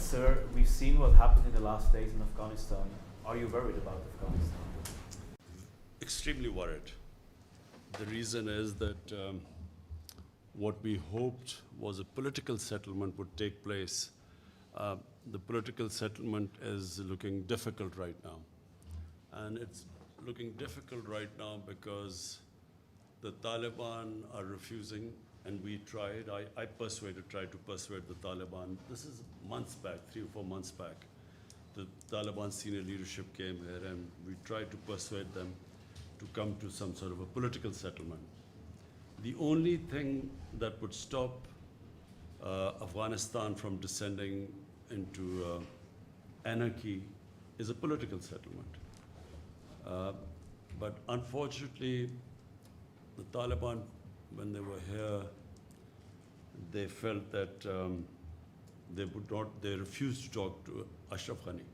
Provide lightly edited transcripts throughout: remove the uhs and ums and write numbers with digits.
Sir, we've seen what happened in the last days in Afghanistan. Are you worried about Afghanistan? Extremely worried. The reason is that what we hoped was a political settlement would take place. The political settlement is looking difficult right now. And it's looking difficult right now because the Taliban are refusing, and we tried. I tried to persuade the Taliban. This is months back, 3 or 4 months back. The Taliban senior leadership came here and we tried to persuade them to come to some sort of a political settlement. The only thing that would stop Afghanistan from descending into anarchy is a political settlement. But unfortunately, the Taliban, when they were here, they felt that they refused to talk to Ashraf Ghani.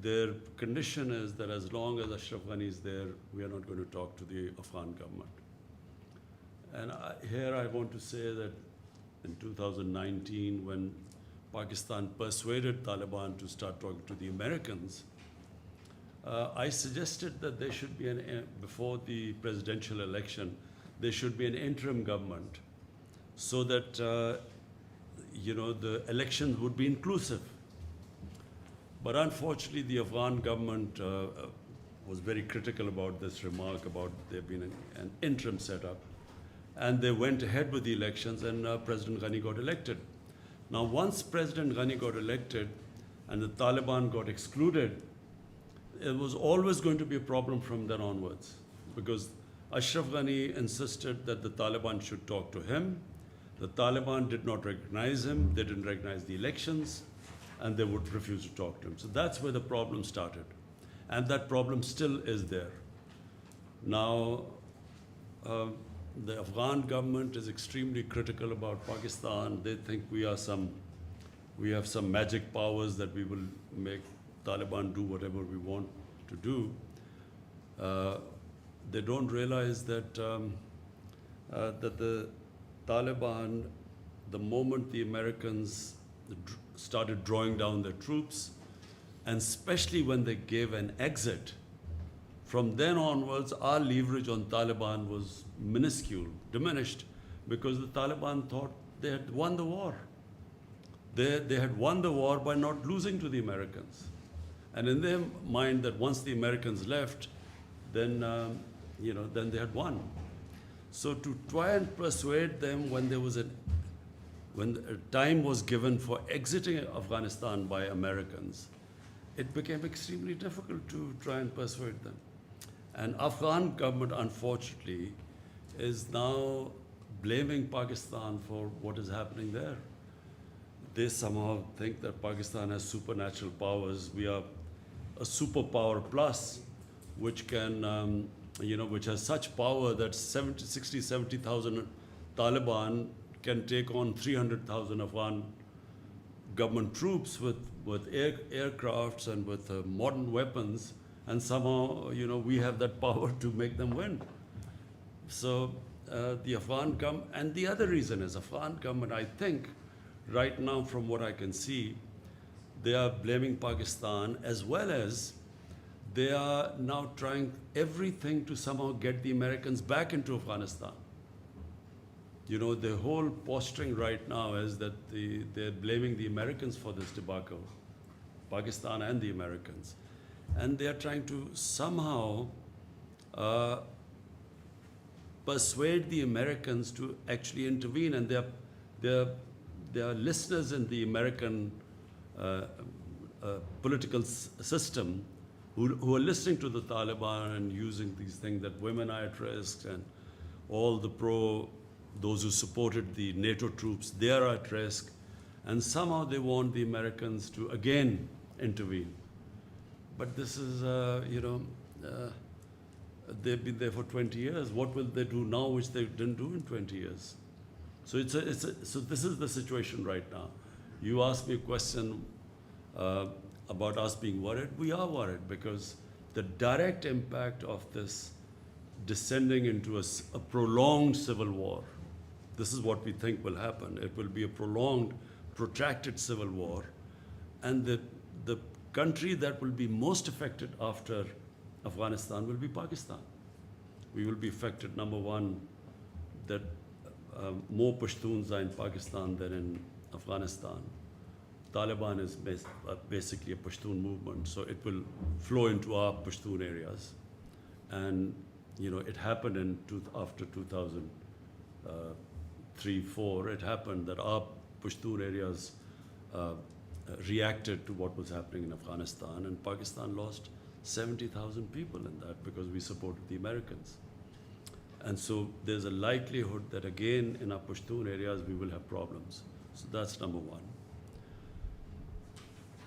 Their condition is that as long as Ashraf Ghani is there, we are not going to talk to the Afghan government. And here I want to say that in 2019, when Pakistan persuaded Taliban to start talking to the Americans, I suggested that there should be before the presidential election, there should be an interim government so that the elections would be inclusive. But unfortunately, the Afghan government was very critical about this remark about there being an interim setup. And they went ahead with the elections, and President Ghani got elected. Now, once President Ghani got elected and the Taliban got excluded, it was always going to be a problem from then onwards, because Ashraf Ghani insisted that the Taliban should talk to him. The Taliban did not recognize him, they didn't recognize the elections, and they would refuse to talk to him. So that's where the problem started. And that problem still is there. Now, the Afghan government is extremely critical about Pakistan. They think we have some magic powers that we will make Taliban do whatever we want to do. They don't realize that that the Taliban, the moment the Americans started drawing down their troops, and especially when they gave an exit, from then onwards, our leverage on Taliban was minuscule, diminished, because the Taliban thought they had won the war. They had won the war by not losing to the Americans. And in their mind that once the Americans left, then, then they had won. So to try and persuade them when time was given for exiting Afghanistan by Americans, it became extremely difficult to try and persuade them. And Afghan government, unfortunately, is now blaming Pakistan for what is happening there. They somehow think that Pakistan has supernatural powers. We are a superpower plus, which can, which has such power that 70,000 Taliban can take on 300,000 Afghan government troops with aircrafts and with modern weapons, and somehow, we have that power to make them win. So the Afghan government, and the other reason is Afghan government, I think, right now from what I can see, they are blaming Pakistan, as well as they are now trying everything to somehow get the Americans back into Afghanistan. The whole posturing right now is that they're blaming the Americans for this debacle, Pakistan and the Americans. And they are trying to somehow persuade the Americans to actually intervene. And there are listeners in the American political system who are listening to the Taliban and using these things that women are at risk, and all those who supported the NATO troops, they are at risk. And somehow they want the Americans to again intervene. But this is, they've been there for 20 years. What will they do now which they didn't do in 20 years? So so this is the situation right now. You asked me a question about us being worried. We are worried because the direct impact of this descending into a prolonged civil war, this is what we think will happen. It will be a prolonged protracted civil war, and the country that will be most affected after Afghanistan will be Pakistan. We will be affected, number one, that more Pashtuns are in Pakistan than in Afghanistan. Taliban is basically a Pashtun movement, so it will flow into our Pashtun areas. And it happened after 2003-4. It happened that our Pashtun areas reacted to what was happening in Afghanistan, and Pakistan lost 70,000 people in that because we supported the Americans. And so there's a likelihood that again in our Pashtun areas we will have problems. So that's number one.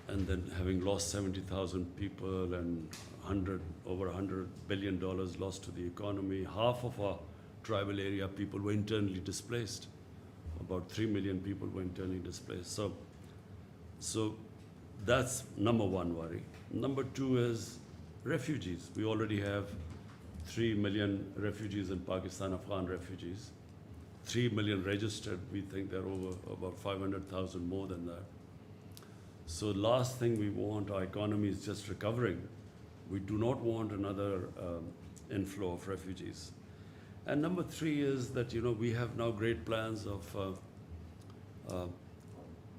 And then having lost 70,000 people and over $100 billion lost to the economy, half of our tribal area people were internally displaced. About 3 million people were internally displaced. So that's number one worry. Number two is refugees. We already have 3 million refugees in Pakistan, Afghan refugees. 3 million registered. We think there are over about 500,000 more than that. So last thing we want, our economy is just recovering. We do not want another inflow of refugees. And number three is that we have now great plans of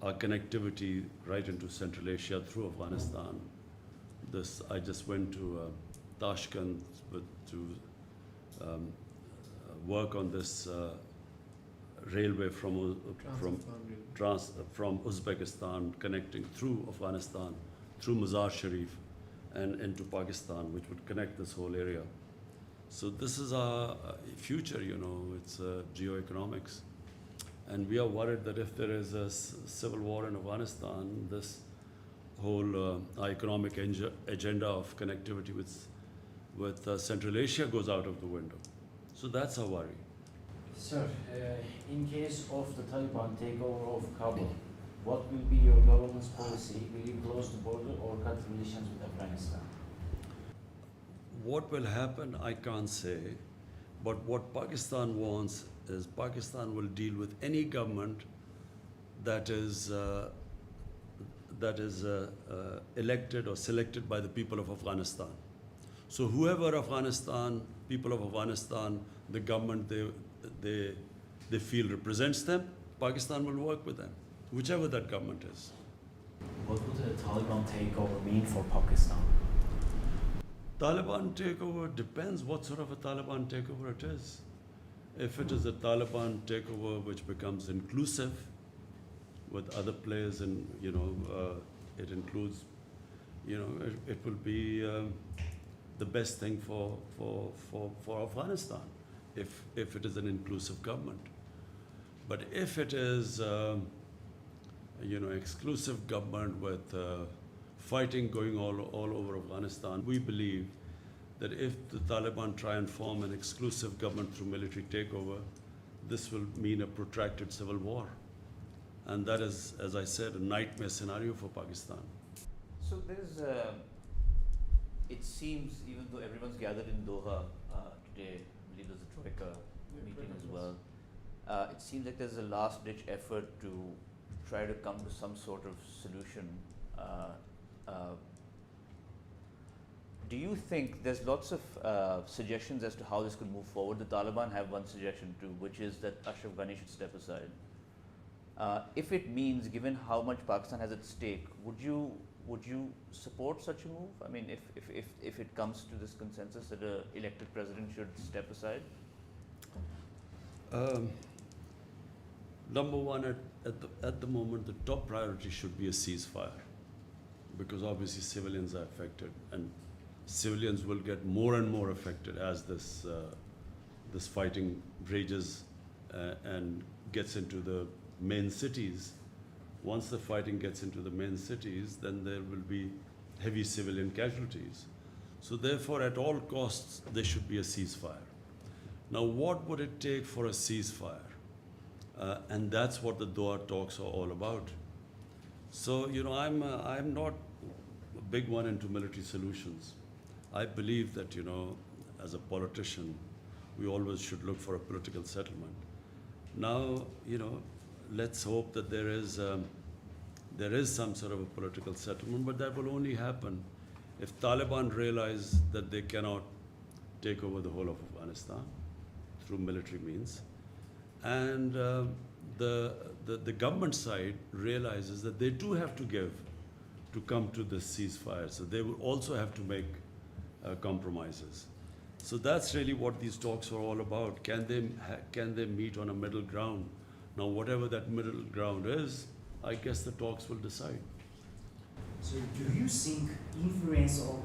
our connectivity right into Central Asia through Afghanistan. I just went to Tashkent to work on this railway from Uzbekistan connecting through Afghanistan, through Mazar Sharif and into Pakistan, which would connect this whole area. So this is our future, it's geoeconomics. And we are worried that if there is a civil war in Afghanistan, this whole economic agenda of connectivity with Central Asia goes out of the window. So that's our worry. Sir, in case of the Taliban takeover of Kabul, what will be your government's policy? Will you close the border or cut relations with Afghanistan? What will happen, I can't say. But what Pakistan wants is Pakistan will deal with any government that is elected or selected by the people of Afghanistan. So whoever people of Afghanistan, the government they feel represents them, Pakistan will work with them, whichever that government is. What would a Taliban takeover mean for Pakistan? Taliban takeover depends what sort of a Taliban takeover it is. If it is a Taliban takeover which becomes inclusive with other players and, it includes, it will be the best thing for Afghanistan if it is an inclusive government. But if it is, exclusive government with fighting going all over Afghanistan, we believe that if the Taliban try and form an exclusive government through military takeover, this will mean a protracted civil war. And that is, as I said, a nightmare scenario for Pakistan. So there's, it seems, even though everyone's gathered in Doha today, I believe there's a Troika meeting as well, it seems like there's a last-ditch effort to try to come to some sort of solution. Do you think there's lots of suggestions as to how this could move forward? The Taliban have one suggestion too, which is that Ashraf Ghani should step aside. If it means, given how much Pakistan has at stake, would you support such a move? I mean, if it comes to this consensus that an elected president should step aside? Number one, at the moment, the top priority should be a ceasefire, because obviously civilians are affected, and civilians will get more and more affected as this fighting rages and gets into the main cities. Once the fighting gets into the main cities, then there will be heavy civilian casualties. So therefore, at all costs, there should be a ceasefire. Now, what would it take for a ceasefire? And that's what the Doha talks are all about. So, I'm not a big one into military solutions. I believe that, as a politician, we always should look for a political settlement. Now, let's hope that there is there is some sort of a political settlement, but that will only happen if Taliban realize that they cannot take over the whole of Afghanistan through military means, and the government side realizes that they do have to give to come to this ceasefire. So they will also have to make compromises. So that's really what these talks are all about. Can they meet on a middle ground? Now, whatever that middle ground is, I guess the talks will decide. So do you think influence of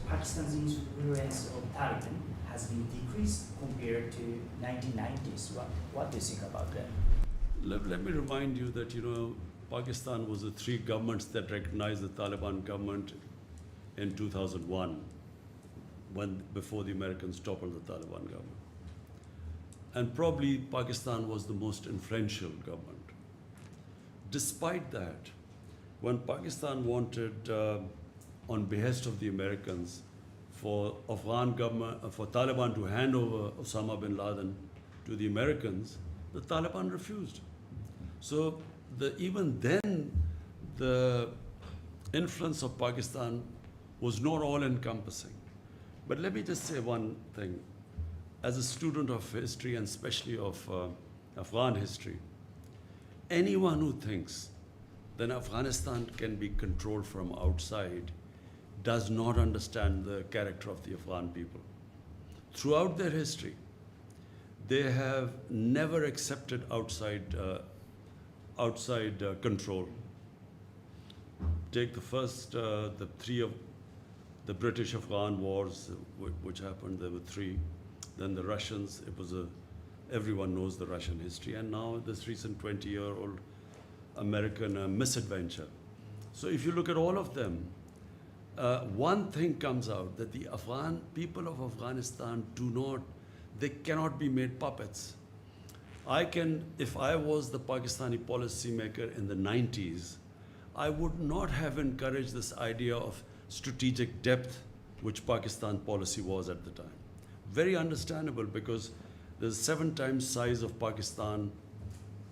Pakistan's influence of Taliban has been decreased compared to 1990s? What do you think about that? Let me remind you that, Pakistan was the three governments that recognized the Taliban government in 2001, before the Americans toppled the Taliban government. And probably Pakistan was the most influential government. Despite that, when Pakistan wanted, on behest of the Americans, for Taliban to hand over Osama bin Laden to the Americans, the Taliban refused. So even then, the influence of Pakistan was not all-encompassing. But let me just say one thing. As a student of history, and especially of Afghan history, anyone who thinks that Afghanistan can be controlled from outside does not understand the character of the Afghan people. Throughout their history, they have never accepted outside control. Take the three of the British-Afghan wars, which happened. There were three. Then the Russians. Everyone knows the Russian history. And now this recent 20-year-old American misadventure. So if you look at all of them, one thing comes out, that the Afghan people of Afghanistan they cannot be made puppets. If I was the Pakistani policymaker in the 90s, I would not have encouraged this idea of strategic depth, which Pakistan policy was at the time. Very understandable, because the 7 times size of Pakistan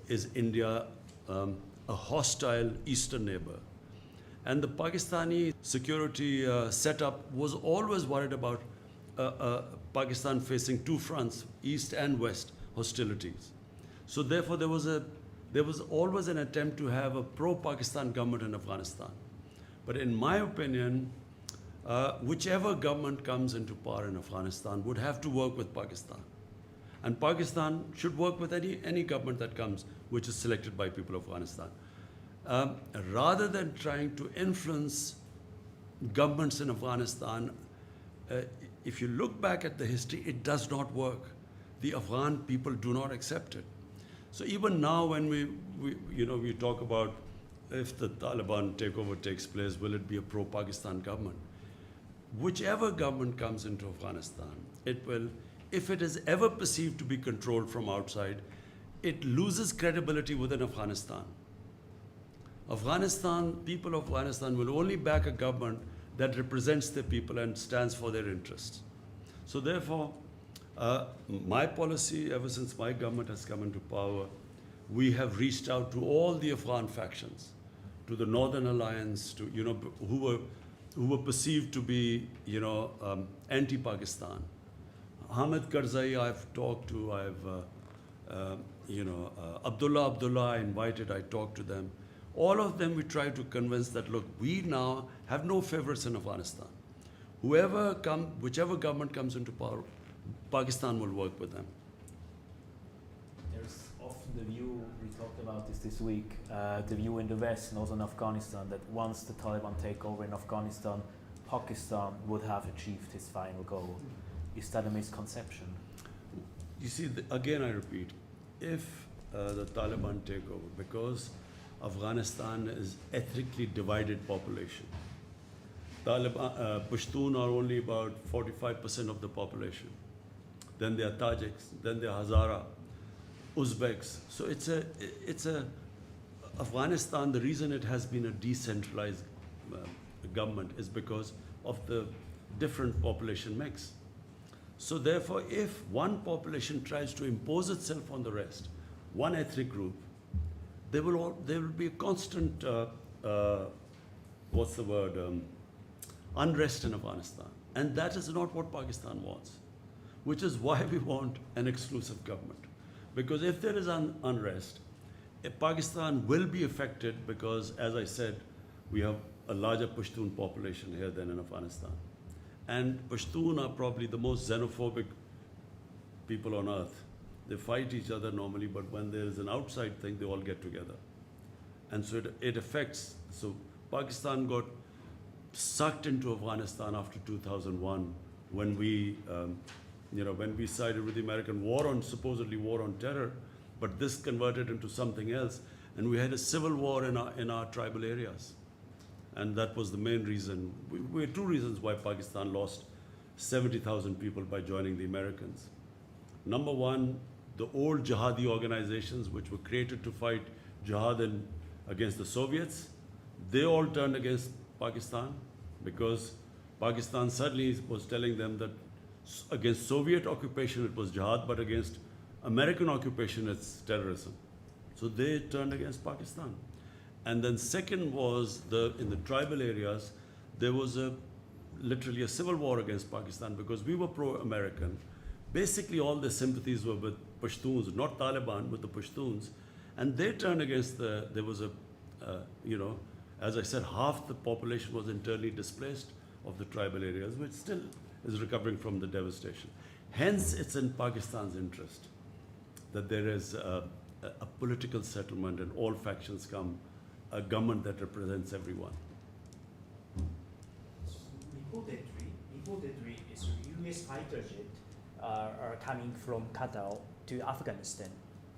is India, a hostile eastern neighbor. And the Pakistani security setup was always worried about Pakistan facing two fronts, east and west hostilities. So therefore, there was always an attempt to have a pro-Pakistan government in Afghanistan. But in my opinion, whichever government comes into power in Afghanistan would have to work with Pakistan. And Pakistan should work with any government that comes, which is selected by people of Afghanistan. Rather than trying to influence governments in Afghanistan, if you look back at the history, it does not work. The Afghan people do not accept it. So even now, when we talk about if the Taliban takeover takes place, will it be a pro-Pakistan government? Whichever government comes into Afghanistan, it will, if it is ever perceived to be controlled from outside, it loses credibility within Afghanistan. People of Afghanistan will only back a government that represents their people and stands for their interests. So therefore, my policy, ever since my government has come into power, we have reached out to all the Afghan factions, to the Northern Alliance, to who were perceived to be anti-Pakistan. Hamid Karzai I've talked to. Abdullah I invited. I talked to them. All of them we try to convince that, look, we now have no favorites in Afghanistan. Whichever government comes into power, Pakistan will work with them. There's often the view, we talked about this week, the view in the West and also in Afghanistan, that once the Taliban take over in Afghanistan, Pakistan would have achieved its final goal. Is that a misconception? You see, again I repeat, if the Taliban take over, because Afghanistan is ethnically divided population. Pashtun are only about 45% of the population. Then there are Tajiks, then there are Hazara, Uzbeks. So it's a Afghanistan, the reason it has been a decentralized government is because of the different population mix. So therefore, if one population tries to impose itself on the rest, one ethnic group, there will be a constant what's the word, unrest in Afghanistan. And that is not what Pakistan wants, which is why we want an exclusive government. Because if there is unrest, Pakistan will be affected because, as I said, we have a larger Pashtun population here than in Afghanistan. And Pashtun are probably the most xenophobic people on earth. They fight each other normally, but when there is an outside thing, they all get together. And so it affects, so Pakistan got sucked into Afghanistan after 2001 when we, when we sided with the American supposedly war on terror, but this converted into something else. And we had a civil war in our tribal areas. And that was the main reason. We had two reasons why Pakistan lost 70,000 people by joining the Americans. Number one, the old jihadi organizations which were created to fight jihad against the Soviets, they all turned against Pakistan because Pakistan suddenly was telling them that against Soviet occupation it was jihad, but against American occupation it's terrorism. So they turned against Pakistan. And then second was in the tribal areas, there was literally a civil war against Pakistan because we were pro-American. Basically all the sympathies were with Pashtuns, not Taliban, with the Pashtuns. And they turned against there was as I said, half the population was internally displaced of the tribal areas, which still is recovering from the devastation. Hence, it's in Pakistan's interest that there is a political settlement and all factions come, a government that represents everyone. Reportedly, U.S. fighter jets are coming from Qatar to Afghanistan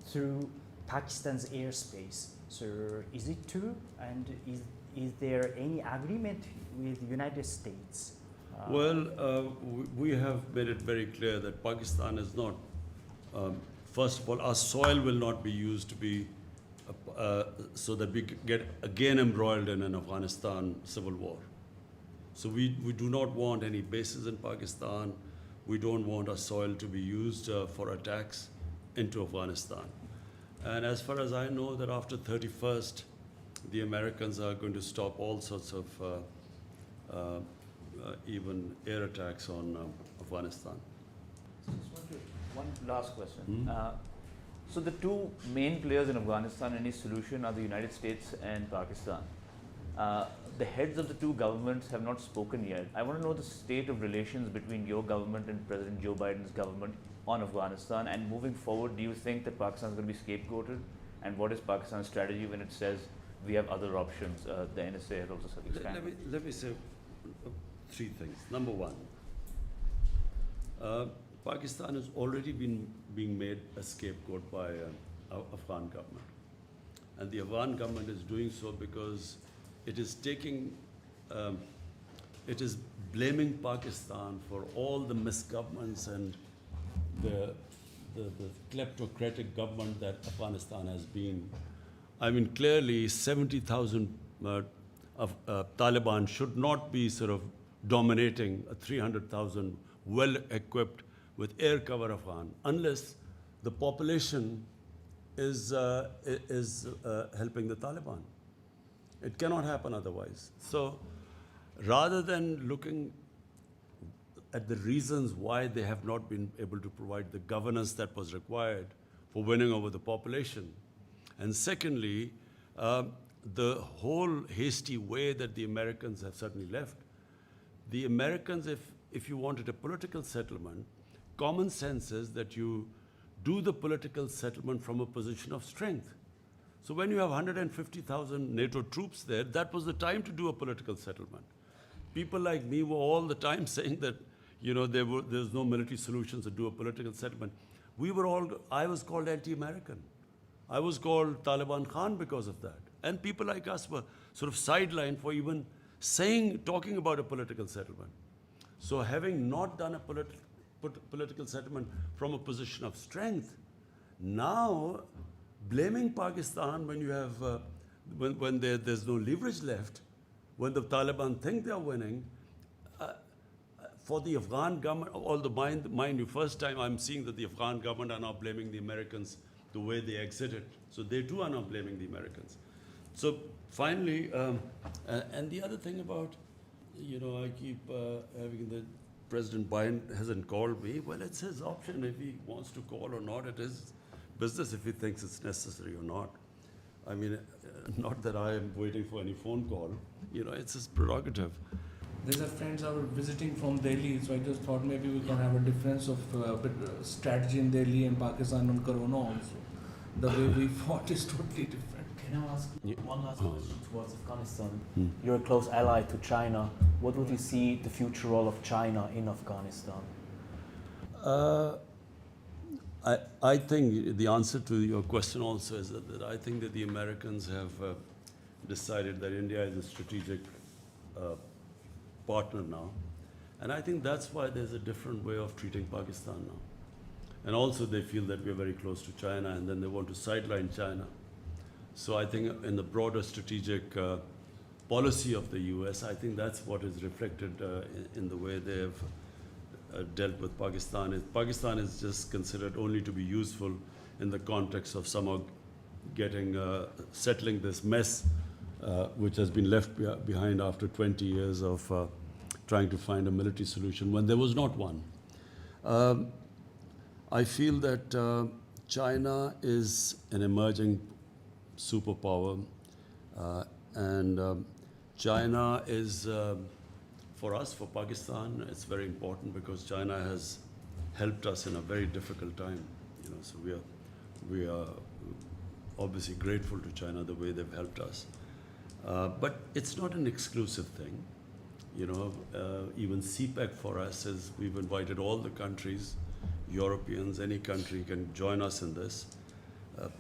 through Pakistan's airspace. So is it true? And is there any agreement with the United States? We have made it very clear that Pakistan is not, first of all, our soil will not be used to be, so that we get again embroiled in an Afghanistan civil war. So we do not want any bases in Pakistan. We don't want our soil to be used for attacks into Afghanistan. And as far as I know, that after 31st, the Americans are going to stop all sorts of even air attacks on Afghanistan. One last question. So the two main players in Afghanistan in this solution are the United States and Pakistan. The heads of the two governments have not spoken yet. I want to know the state of relations between your government and President Joe Biden's government on Afghanistan, and moving forward, do you think that Pakistan is going to be scapegoated? And what is Pakistan's strategy when it says we have other options? The NSA has also said expanded. Let me say three things. Number one, Pakistan has already been being made a scapegoat by Afghan government. And the Afghan government is doing so because it is taking, it is blaming Pakistan for all the misgovernments and the kleptocratic government that Afghanistan has been. I mean, clearly 70,000 of Taliban should not be sort of dominating a 300,000 well-equipped with air cover Afghan, unless the population is helping the Taliban. It cannot happen otherwise. So rather than looking at the reasons why they have not been able to provide the governance that was required for winning over the population, and secondly, the whole hasty way that the Americans have certainly left. The Americans, if you wanted a political settlement, common sense is that you do the political settlement from a position of strength. So when you have 150,000 NATO troops there, that was the time to do a political settlement. People like me were all the time saying that, there's no military solutions to do a political settlement. I was called anti-American. I was called Taliban Khan because of that. And people like us were sort of sidelined for even talking about a political settlement. So having not done a political settlement from a position of strength, now blaming Pakistan when you have, when there's no leverage left, when the Taliban think they're winning, for the Afghan government, mind you, first time I'm seeing that the Afghan government are now blaming the Americans the way they exited. So they too are now blaming the Americans. So finally, and the other thing about, I keep having the President Biden hasn't called me. Well, it's his option if he wants to call or not. It is business if he thinks it's necessary or not. I mean, not that I am waiting for any phone call. It's his prerogative. There's a friends are visiting from Delhi, so I just thought maybe we can have a difference of strategy in Delhi and Pakistan on Corona also. The way we fought is totally different. Can I ask Yeah. one last Oh. question towards Afghanistan? You're a close ally to China. What would you see the future role of China in Afghanistan? I think the answer to your question also is that I think that the Americans have decided that India is a strategic partner now. And I think that's why there's a different way of treating Pakistan now. And also they feel that we're very close to China and then they want to sideline China. So I think in the broader strategic policy of the US, I think that's what is reflected in the way they've dealt with Pakistan. Pakistan is just considered only to be useful in the context of somehow settling this mess which has been left behind after 20 years of trying to find a military solution when there was not one. I feel that China is an emerging superpower, and China is, for us, for Pakistan, it's very important because China has helped us in a very difficult time. So we are obviously grateful to China the way they've helped us. But it's not an exclusive thing. Even CPEC for us is we've invited all the countries, Europeans, any country can join us in this.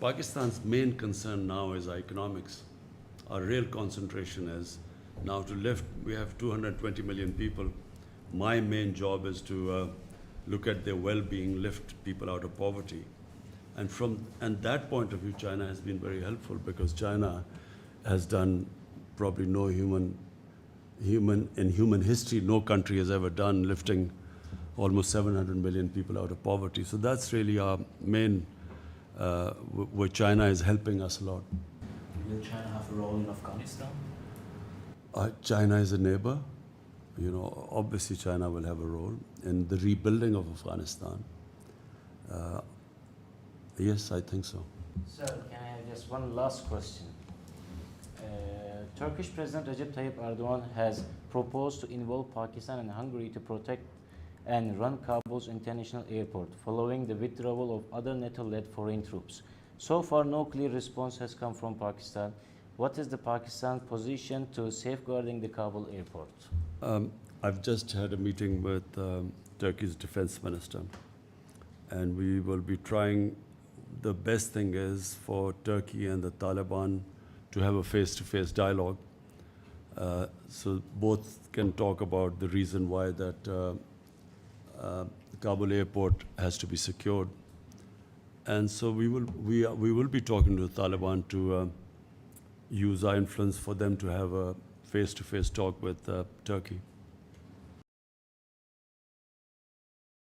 Pakistan's main concern now is economics. Our real concentration is now to lift, we have 220 million people. My main job is to look at their well-being, lift people out of poverty. And that point of view, China has been very helpful because China has done probably no in human history, no country has ever done lifting almost 700 million people out of poverty. So that's really our main, where China is helping us a lot. Will China have a role in Afghanistan? China is a neighbor. Obviously China will have a role in the rebuilding of Afghanistan. Yes, I think so. Sir, can I have just one last question? Turkish President Recep Tayyip Erdogan has proposed to involve Pakistan and Hungary to protect and run Kabul's international airport following the withdrawal of other NATO-led foreign troops. So far, no clear response has come from Pakistan. What is the Pakistan position to safeguarding the Kabul airport? I've just had a meeting with Turkey's defense minister, and we will be trying. The best thing is for Turkey and the Taliban to have a face-to-face dialogue, so both can talk about the reason why that Kabul airport has to be secured. And so we will be talking to the Taliban to use our influence for them to have a face-to-face talk with Turkey.